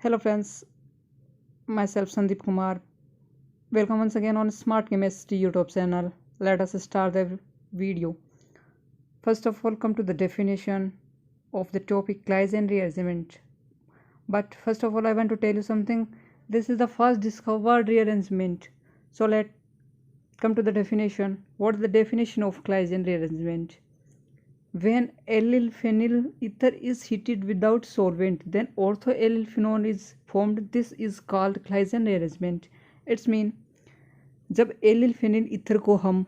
Hello friends, myself Sandeep Kumar. Welcome once again on Smart Chemistry YouTube channel. Let us start the video. First of all, come to the definition of the topic Claisen rearrangement. But first of all, I want to tell you something. This is the first discovered rearrangement. So let come to the definition. What is the definition of Claisen rearrangement? When allyl phenyl ether is heated without solvent, then ortho-allyl phenol is formed. This is called Claisen rearrangement. It's mean जब allele phenyl ether को हम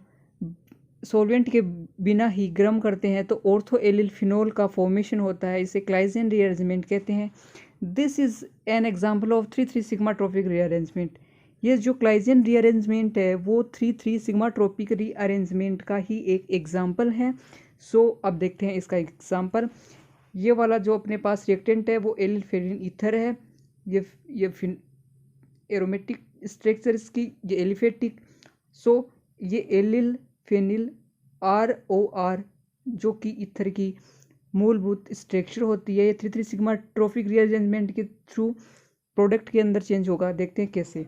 solvent के बिना ही गर्म करते हैं तो ortho allyl phenol का फॉर्मेशन होता है. इसे क्लाइजेन रीअरेंजमेंट कहते हैं. This is an example of 3,3 sigma tropic rearrangement. ये जो क्लाइजेन रीअरेंजमेंट है वो 3,3 सिग्मा ट्रॉपिक रीअरेंजमेंट का ही एक एग्जांपल है. सो अब देखते हैं इसका एग्जांपल. ये वाला जो अपने पास रिएक्टेंट है वो एलिल फेनिल ईथर है. ये एरोमेटिक स्ट्रक्चर इसकी, ये एलिफेटिक. सो ये एलिल फेनिल ROR जो कि ईथर की मूलभूत स्ट्रक्चर होती है, ये 3,3 सिग्मा ट्रॉपिक रीअरेंजमेंट के थ्रू प्रोडक्ट के अंदर चेंज होगा. देखते हैं कैसे.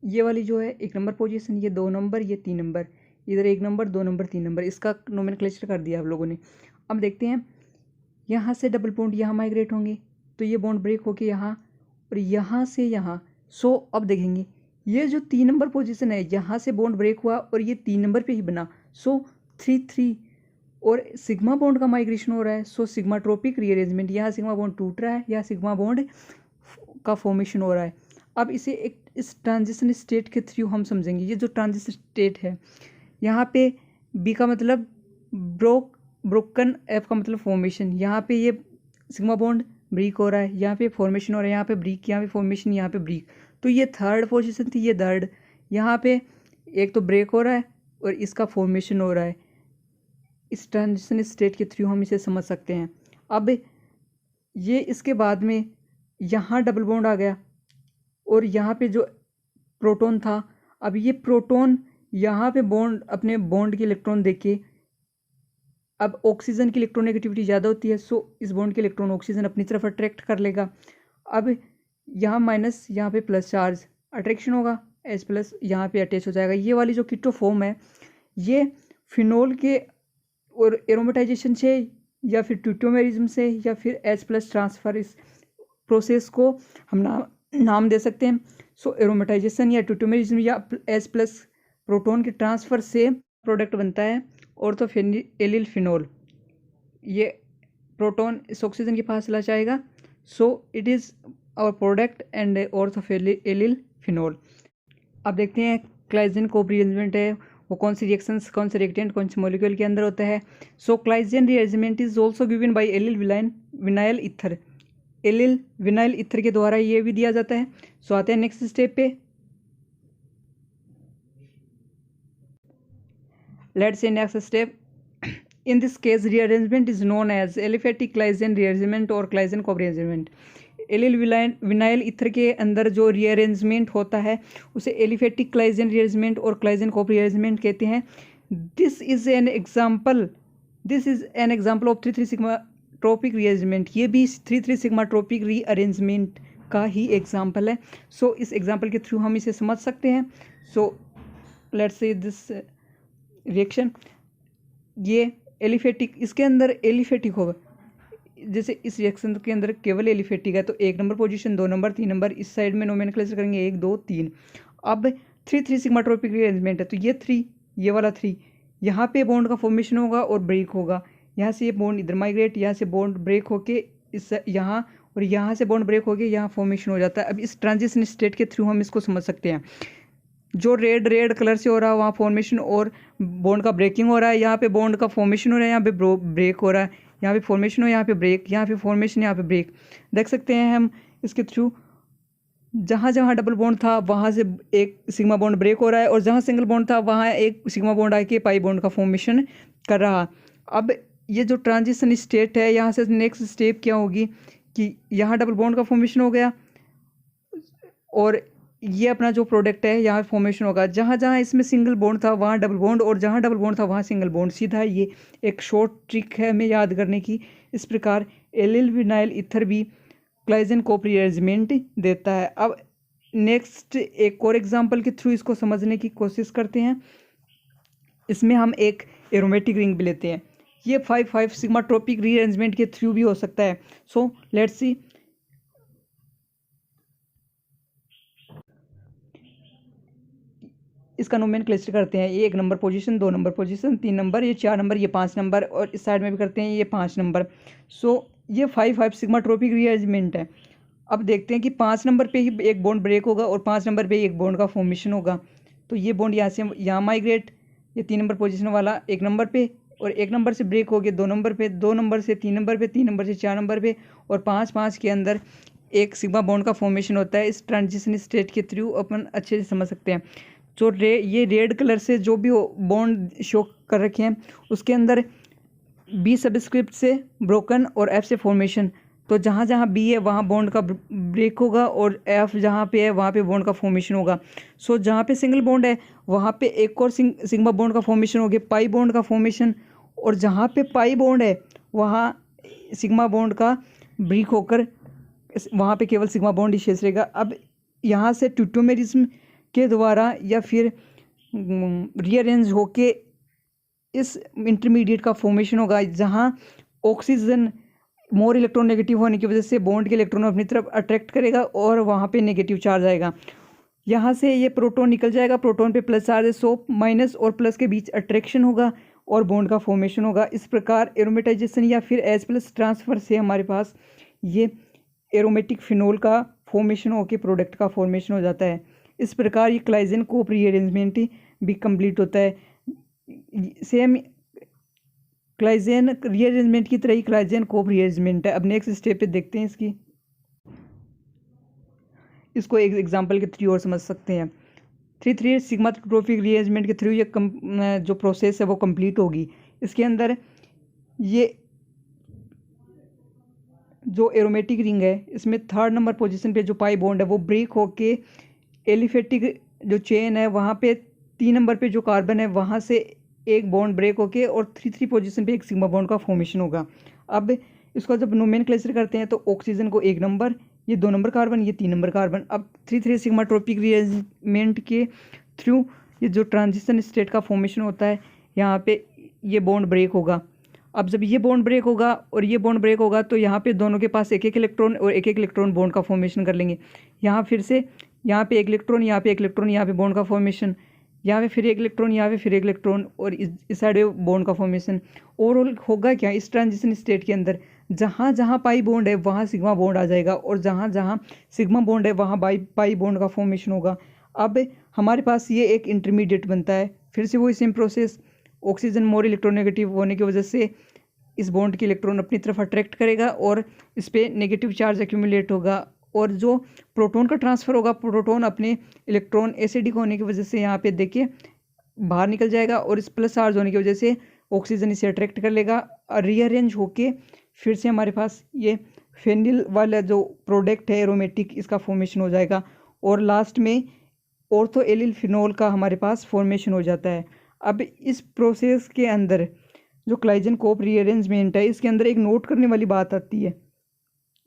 ये वाली जो है 1 नंबर पोजीशन, ये 2 नंबर, ये 3 नंबर, इधर 1 नंबर 2 नंबर 3 नंबर, इसका नोमेनक्लेचर कर दिया आप लोगों ने. अब देखते हैं यहाँ से डबल बॉन्ड यहाँ माइग्रेट होंगे तो ये बॉन्ड ब्रेक होके यहाँ और यहाँ से यहाँ. सो अब देखेंगे ये जो 3 नंबर पोजीशन है यहाँ से बॉन्ड ब्रेक हुआ और ये 3 नंबर पे ही बना. सो 3,3 और सिग्मा बॉन्ड का माइग्रेशन हो रहा है. सो सिग्मा ट्रॉपिक रीअरेंजमेंट, यहाँ सिग्मा बॉन्ड टूट रहा है, यहाँ सिग्मा बॉन्ड का फॉर्मेशन हो रहा है. अब इसे एक इस ट्रांजिशन स्टेट के थ्रू हम समझेंगे. ये जो ट्रांजिशन स्टेट है यहाँ पे बी का मतलब ब्रोकन, एफ का मतलब फॉर्मेशन. यहाँ पे ये सिग्मा बॉन्ड ब्रेक हो रहा है, यहाँ पे फॉर्मेशन हो रहा है, यहाँ पे ब्रेक, यहाँ पे फॉर्मेशन, यहाँ पे ब्रेक. तो ये थर्ड पोजीशन थी, ये थर्ड. यहाँ पे एक तो ब्रेक हो रहा है और इसका फॉर्मेशन हो रहा है. इस ट्रांजिशन स्टेट के थ्रू हम इसे समझ सकते हैं. अब ये इसके बाद में यहाँ डबल बॉन्ड आ गया और यहाँ पे जो प्रोटॉन था, अब ये प्रोटॉन यहाँ पे बॉन्ड अपने बॉन्ड के इलेक्ट्रॉन देके, अब ऑक्सीजन की इलेक्ट्रोनेगेटिविटी ज़्यादा होती है. सो इस बॉन्ड के इलेक्ट्रॉन ऑक्सीजन अपनी तरफ अट्रैक्ट कर लेगा. अब यहाँ माइनस, यहाँ पे प्लस चार्ज अट्रैक्शन होगा, H प्लस यहाँ पे अटैच हो जाएगा. ये वाली जो कीटो फॉर्म है ये फिनोल के और एरोमेटाइजेशन से या फिर ट्यूटोमेरिज्म से या फिर H प्लस ट्रांसफर, इस प्रोसेस को हम नाम दे सकते हैं. सो एरोमेटाइजेशन या ट्यूटोमेरिज्म या H प्लस प्रोटॉन के ट्रांसफ़र से प्रोडक्ट बनता है ऑर्थोफेनिल फिनोल. ये प्रोटॉन इस ऑक्सीजन के पास चला जाएगा. So it is our product and orthophenyl phenol. अब देखते हैं क्लाइजेन को रीअरेंजमेंट है वो कौन सी रिएक्शंस, कौन से रिएक्टेंट, कौन से मॉलिक्यूल के अंदर होता है. So Claisen rearrangement is also given by allyl vinyl ether. Allyl vinyl ether के द्वारा ये भी दिया जाता है. सो आते हैं नेक्स्ट स्टेप पे. Let's say next step. In this case, rearrangement is known as aliphatic Claisen rearrangement or Claisen co-rearrangement. Allyl vinyl ether के अंदर जो रीअरेंजमेंट होता है उसे एलिफेटिक क्लाइजेन रीअरेंजमेंट और क्लाइजेन को रीअरेंजमेंट कहते हैं. This is an example of 3,3 sigma tropic rearrangement. ये भी 3,3 सिग्मा ट्रॉपिक रीअरेंजमेंट का ही एग्जांपल है. सो इस एग्जांपल के थ्रू हम इसे समझ सकते हैं. So let's say this reaction, ये एलिफेटिक, इसके अंदर एलिफेटिक होगा. जैसे इस रिएक्शन के अंदर केवल एलिफेटिक है तो 1 नंबर पोजीशन, 2 नंबर 3 नंबर, इस साइड में नोमेनक्लेचर करेंगे 1 2 3. अब 3,3 सिग्मा ट्रॉपिक रीअरेंजमेंट है तो ये 3, ये वाला 3, यहाँ पे बॉन्ड का फॉर्मेशन होगा और ब्रेक होगा. यहाँ से ये बॉन्ड इधर माइग्रेट, यहाँ से बॉन्ड ब्रेक होके इस यहाँ, और यहाँ से बॉन्ड ब्रेक होके यहाँ फॉर्मेशन हो जाता है. अब इस ट्रांजिशन स्टेट के थ्रू हम इसको समझ सकते हैं. जो रेड कलर से हो रहा है वहाँ फॉर्मेशन और बॉन्ड का ब्रेकिंग हो रहा है, यहाँ पे बॉन्ड का फॉर्मेशन हो रहा है, यहाँ पे ब्रेक हो रहा है, यहाँ पे फॉर्मेशन हो, यहाँ पे ब्रेक, यहाँ पे फॉर्मेशन, यहाँ पे ब्रेक. देख सकते हैं हम इसके थ्रू. जहाँ जहाँ डबल बॉन्ड था वहाँ से एक सिग्मा बॉन्ड ब्रेक हो रहा है और जहाँ सिंगल बॉन्ड था वहाँ एक सिग्मा बॉन्ड आके पाई बॉन्ड का फॉर्मेशन कर रहा. अब ये जो ट्रांजिशन स्टेट है यहाँ से नेक्स्ट स्टेप क्या होगी कि यहाँ डबल बॉन्ड का फॉर्मेशन हो गया और ये अपना जो प्रोडक्ट है यहाँ फॉर्मेशन होगा, जहाँ जहाँ इसमें सिंगल बॉन्ड था वहाँ डबल बॉन्ड, और जहाँ डबल बॉन्ड था वहाँ सिंगल बॉन्ड। सीधा ये एक शॉर्ट ट्रिक है हमें याद करने की। इस प्रकार एलिल विनाइल ईथर भी क्लाइजन कोप रीअरेंजमेंट देता है। अब नेक्स्ट एक और एग्जांपल के थ्रू इसको समझने की कोशिश करते हैं। इसमें हम एक एरोमेटिक रिंग भी लेते हैं। ये 5,5 सिग्माट्रोपिक रीअरेंजमेंट के थ्रू भी हो सकता है। So let's see. इसका नोमेनक्लेचर करते हैं। ये 1 number position, 2 number position, 3 number, ये 4 नंबर, ये 5 नंबर, और इस साइड में भी करते हैं ये 5 नंबर। सो ये 5,5 सिग्माट्रोपिक रीअरेंजमेंट है। अब देखते हैं कि 5 नंबर पे ही एक बॉन्ड ब्रेक होगा और 5 नंबर पे एक बॉन्ड का फॉर्मेशन होगा। तो ये बॉन्ड यहाँ से यहाँ माइग्रेट, ये 3 नंबर पोजीशन वाला 1 नंबर पे, और 1 नंबर से ब्रेक हो गया 2 नंबर पे, 2 नंबर से 3 नंबर पे, 3 नंबर से 4 नंबर पे, और 5-5 के अंदर एक सिग्मा बॉन्ड का फॉर्मेशन होता है। इस ट्रांजिशन स्टेट के थ्रू अपन अच्छे से समझ सकते हैं। जो ये रेड कलर से जो भी बॉन्ड शो कर रखे हैं उसके अंदर बी सबस्क्रिप्ट से ब्रोकन और एफ से फॉर्मेशन। तो जहाँ जहाँ बी है वहाँ बॉन्ड का ब्रेक होगा, और एफ जहाँ पे है वहाँ पे बॉन्ड का फॉर्मेशन होगा। सो जहाँ पे सिंगल बॉन्ड है वहाँ पे एक और सिग्मा बॉन्ड का फॉर्मेशन हो गया, पाई बॉन्ड का फॉर्मेशन, और जहाँ पे पाई बॉन्ड है वहाँ सिग्मा बॉन्ड का ब्रेक होकर वहाँ पे केवल सिग्मा बॉन्ड ही शेष रहेगा। अब यहाँ से ट्यूटोमेरिज्म के द्वारा या फिर रीअरेंज होके इस इंटरमीडिएट का फॉर्मेशन होगा, जहाँ ऑक्सीजन मोर इलेक्ट्रोनेगेटिव होने की वजह से बॉन्ड के इलेक्ट्रॉन अपनी तरफ अट्रैक्ट करेगा और वहाँ पे नेगेटिव चार्ज आएगा। यहाँ से ये प्रोटॉन निकल जाएगा, प्रोटॉन पे प्लस चार्ज है, सो माइनस और प्लस के बीच अट्रैक्शन होगा और बॉन्ड का फॉर्मेशन होगा। इस प्रकार एरोमेटाइजेशन या फिर H प्लस ट्रांसफर से हमारे पास ये एरोमेटिक फिनोल का फॉर्मेशन होकर प्रोडक्ट का फॉर्मेशन हो जाता है। इस प्रकार ये क्लाइजन कोप रीअरेंजमेंट भी कंप्लीट होता है। सेम क्लाइजन रीअरेंजमेंट की तरह ही क्लाइजन कोप रीअरेंजमेंट है। अब नेक्स्ट स्टेप पे देखते हैं इसको एक एग्जांपल के थ्रू और समझ सकते हैं। 3,3 सिग्माट्रोपिक रीअरेंजमेंट के थ्रू ये जो प्रोसेस है वो कंप्लीट होगी। इसके अंदर ये जो एरोमेटिक रिंग है इसमें 3rd नंबर पोजीशन पे जो पाई बॉन्ड है वो ब्रेक होके एलिफेटिक जो चेन है वहाँ पे 3 नंबर पे जो कार्बन है वहाँ से एक बॉन्ड ब्रेक होके और 3,3 पोजीशन पे एक सिग्मा बॉन्ड का फॉर्मेशन होगा। अब इसको जब नोमेनक्लेचर करते हैं तो ऑक्सीजन को 1 नंबर, ये 2 नंबर कार्बन, ये 3 नंबर कार्बन। अब 3,3 सिग्माट्रोपिक रीअरेंजमेंट के थ्रू ये जो ट्रांजिशन स्टेट का फॉर्मेशन होता है यहाँ पे ये बॉन्ड ब्रेक होगा। अब जब ये बॉन्ड ब्रेक होगा और ये बॉन्ड ब्रेक होगा तो यहाँ पे दोनों के पास एक एक इलेक्ट्रॉन और एक एक इलेक्ट्रॉन बॉन्ड का फॉर्मेशन कर लेंगे। यहाँ फिर से यहाँ पे एक इलेक्ट्रॉन, यहाँ पे एक इलेक्ट्रॉन, यहाँ पे बॉन्ड का फॉर्मेशन, यहाँ पे फिर एक इलेक्ट्रॉन, यहाँ पे फिर एक इलेक्ट्रॉन, और इस साइड में बॉन्ड का फॉर्मेशन। ओवरऑल होगा क्या इस ट्रांजिशन स्टेट के अंदर, जहाँ जहाँ पाई बॉन्ड है वहाँ सिग्मा बॉन्ड आ जाएगा, और जहाँ जहाँ सिग्मा बॉन्ड है वहाँ पाई बॉन्ड का फॉर्मेशन होगा। अब हमारे पास ये एक इंटरमीडिएट बनता है। फिर से वही same process, oxygen more electronegative होने की वजह से इस बॉन्ड के इलेक्ट्रॉन अपनी तरफ अट्रैक्ट करेगा और इस पर नेगेटिव चार्ज एक्यूमुलेट होगा, और जो प्रोटॉन का ट्रांसफ़र होगा, प्रोटॉन अपने इलेक्ट्रॉन एसिडिक होने की वजह से यहाँ पे देखिए बाहर निकल जाएगा, और इस प्लस चार्ज होने की वजह से ऑक्सीजन इसे अट्रैक्ट कर लेगा, रीअरेंज होके फिर से हमारे पास ये फेनिल वाला जो प्रोडक्ट है एरोमेटिक इसका फॉर्मेशन हो जाएगा, और लास्ट में ऑर्थो एलिल फिनोल का हमारे पास फॉर्मेशन हो जाता है। अब इस प्रोसेस के अंदर जो क्लाइजन कोप रीअरेंजमेंट है इसके अंदर एक नोट करने वाली बात आती है।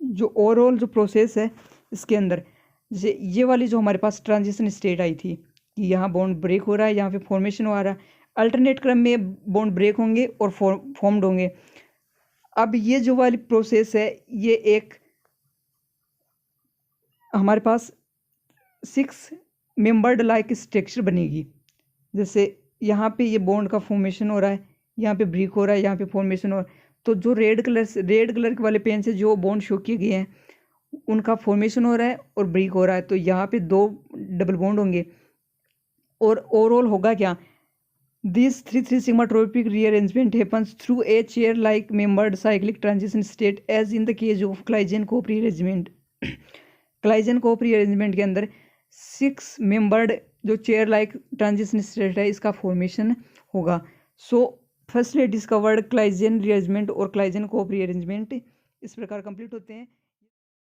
जो ओवरऑल जो प्रोसेस है इसके अंदर, जैसे ये वाली जो हमारे पास ट्रांजिशन स्टेट आई थी कि यहाँ बॉन्ड ब्रेक हो रहा है, यहाँ पे फॉर्मेशन हो रहा है, अल्टरनेट क्रम में बॉन्ड ब्रेक होंगे और फॉर्म्ड होंगे। अब ये जो वाली प्रोसेस है ये एक हमारे पास 6 मेंबर्ड लाइक स्ट्रक्चर बनेगी। जैसे यहाँ पे ये बॉन्ड का फॉर्मेशन हो रहा है, यहाँ पे ब्रेक हो रहा है, यहाँ पे फॉर्मेशन हो रहा है। तो जो रेड कलर वाले पेन से जो बॉन्ड शो किए गए हैं उनका फॉर्मेशन हो रहा है और ब्रेक हो रहा है, तो यहाँ पे 2 डबल बॉन्ड होंगे। और ओवरऑल होगा क्या, this 3,3 sigmatropic rearrangement happens through a chair like membered cyclic transition state as in the case of Claisen Cope rearrangement. Claisen Cope rearrangement के अंदर 6 मेंबर्ड जो चेयर लाइक ट्रांजिशन स्टेट है इसका formation होगा। So firstly discovered Claisen rearrangement और Claisen Cope rearrangement इस प्रकार complete होते हैं।